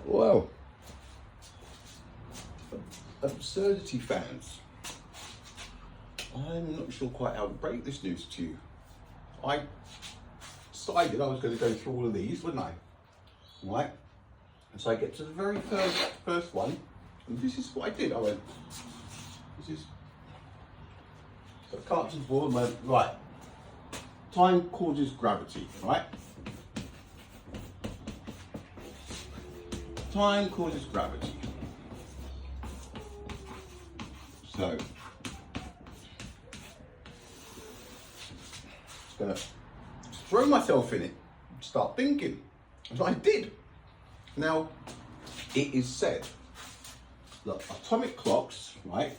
Well, Absurdity fans, I'm not sure quite how to break this news to you. I decided I was going to go through all of these, wouldn't I? Right? And so I get to the very first one, and this is what I did. I went, this is, so I can't just board, went, right, time causes gravity, right? Time causes gravity. So, just gonna throw myself in it, start thinking, and I did. Now, it is said that atomic clocks, right,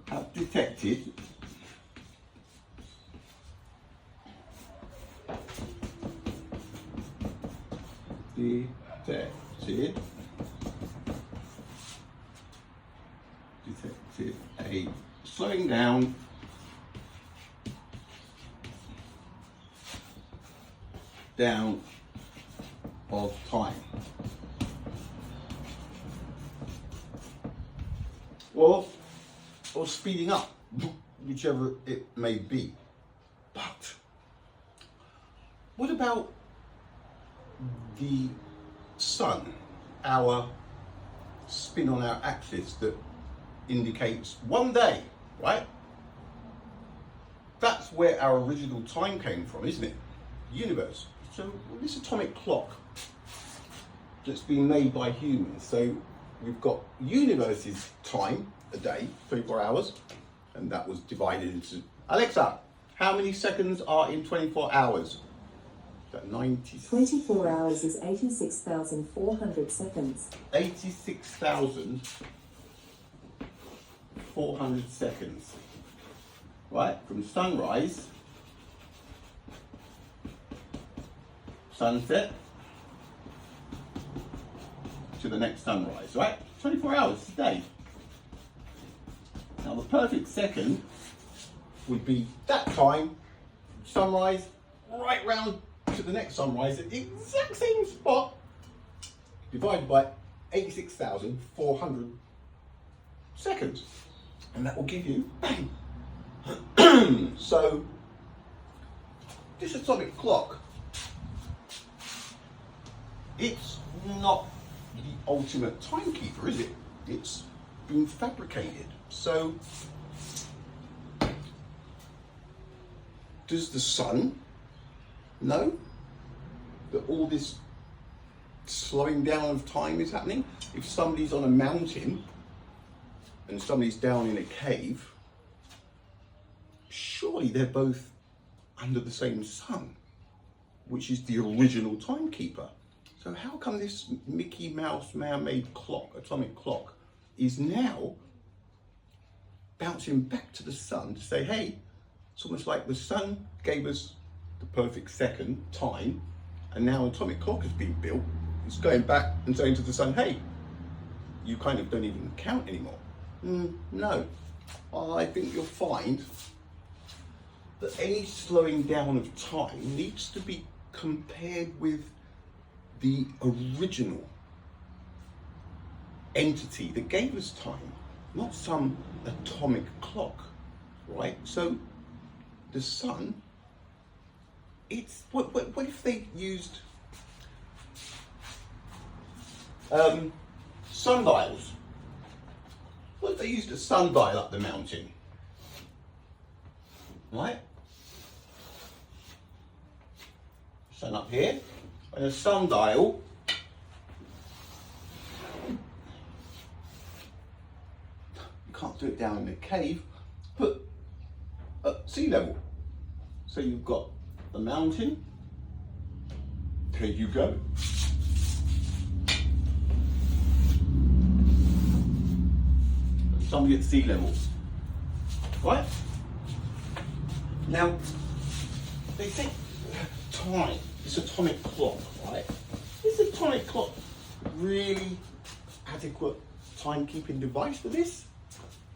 have detected a slowing down of time, or speeding up, whichever it may be. But what about the sun, our spin on our axis that indicates one day, right? That's where our original time came from, isn't it? The universe. So this atomic clock that's been made by humans. So we've got universe's time, a day, 24 hours, and that was divided into, Alexa, how many seconds are in 24 hours? 24 hours is 86,400 seconds. 86,400 seconds. Right? From sunrise, sunset, to the next sunrise, right? 24 hours a day. Now the perfect second would be that time, sunrise, right round to the next sunrise at the exact same spot, divided by 86,400 seconds, and that will give you bang. So this atomic clock, it's not the ultimate timekeeper, is it? It's been fabricated. So does the sun know that all this slowing down of time is happening? If somebody's on a mountain and somebody's down in a cave, surely they're both under the same sun, which is the original timekeeper. So how come this Mickey Mouse man-made clock, atomic clock, is now bouncing back to the sun to say, hey, it's almost like the sun gave us the perfect second time, and now an atomic clock has been built. It's going back and saying to the sun, hey, you kind of don't even count anymore. No, I think you'll find that any slowing down of time needs to be compared with the original entity that gave us time, not some atomic clock, right? So the sun, it's what if they used sundials? What if they used a sundial up the mountain, right? Sun up here, and a sundial you can't do it down in a cave, but at sea level. So you've got the mountain, there you go. Somebody at sea level, right? Now, they say time, this atomic clock, right? Is the atomic clock really adequate timekeeping device for this?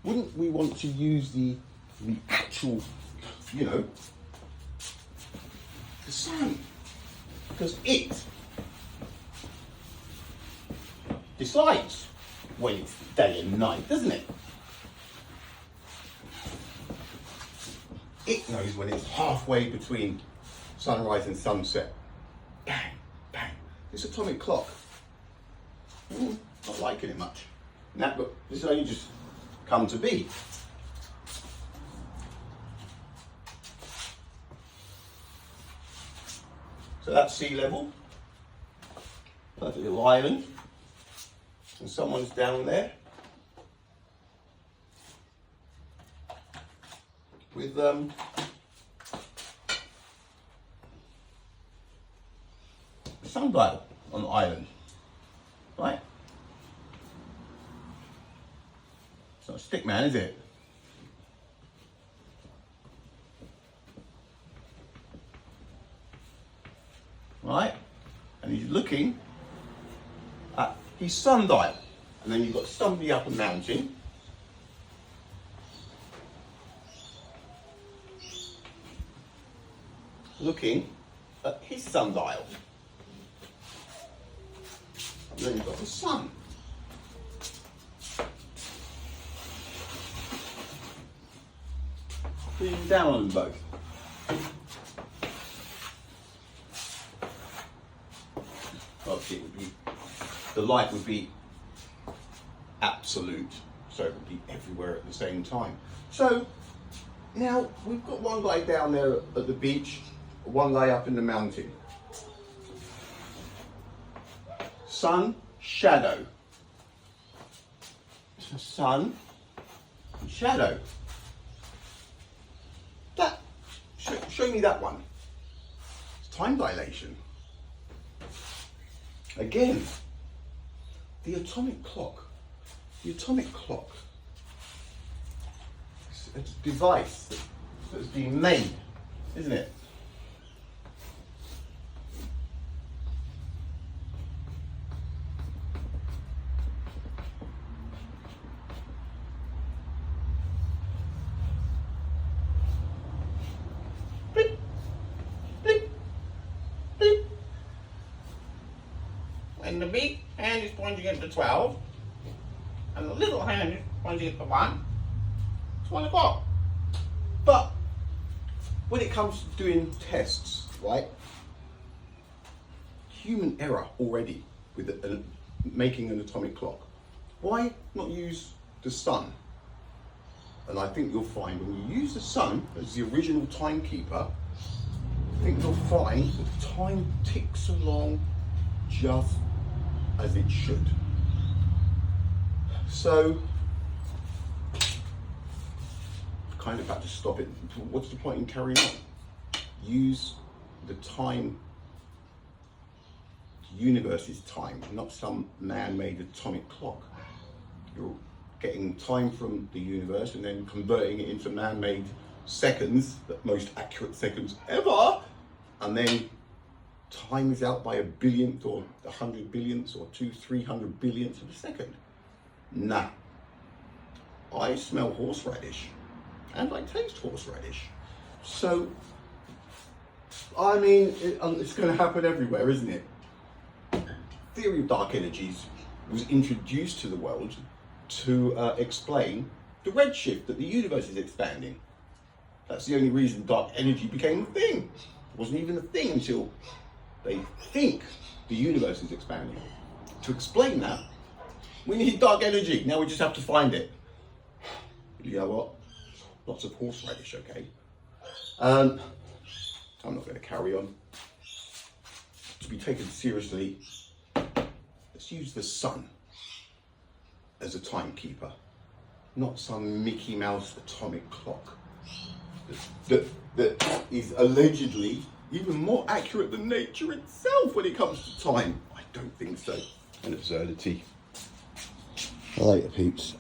Wouldn't we want to use the actual you know, the sun. Because it decides when it's day and night, doesn't it? It knows when it's halfway between sunrise and sunset. Bang, bang. This atomic clock. Not liking it much. But this has only just come to be. So that's sea level. Perfect little island. And someone's down there with a sundial on the island, right? It's not a stick man, is it? Right? And he's looking at his sundial. And then you've got somebody up a mountain. Looking at his sundial. And then you've got the sun. Being down on them both. Obviously, it would be, the light would be absolute, so it would be everywhere at the same time. So now we've got one guy down there at the beach, one guy up in the mountain. Sun, shadow. Sun, shadow. That, show me that one. It's time dilation. Again, the atomic clock. The atomic clock. It's a device that's been made, isn't it? Blip, blip, blip. When the big hand is pointing at the 12, and the little hand is pointing at the 1, it's 1 o'clock. But when it comes to doing tests, right, human error already with making an atomic clock. Why not use the sun? And I think you'll find when you use the sun as the original timekeeper, I think you'll find that time ticks along just as it should. So, kind of had to stop it. What's the point in carrying on? Use the time, the universe's time, not some man-made atomic clock. You're getting time from the universe and then converting it into man-made seconds, the most accurate seconds ever, and then time is out by a billionth or 100 billionths or 300 billionths of a second. Nah. I smell horseradish and I taste horseradish. So, I mean, it's going to happen everywhere, isn't it? Theory of dark energies was introduced to the world to explain the redshift that the universe is expanding. That's the only reason dark energy became a thing. It wasn't even a thing until they think the universe is expanding. To explain that, we need dark energy. Now we just have to find it. You know what? Lots of horseradish, okay? I'm not going to carry on. To be taken seriously, let's use the sun as a timekeeper, not some Mickey Mouse atomic clock that is allegedly even more accurate than nature itself when it comes to time. I don't think so. An absurdity. Later, peeps.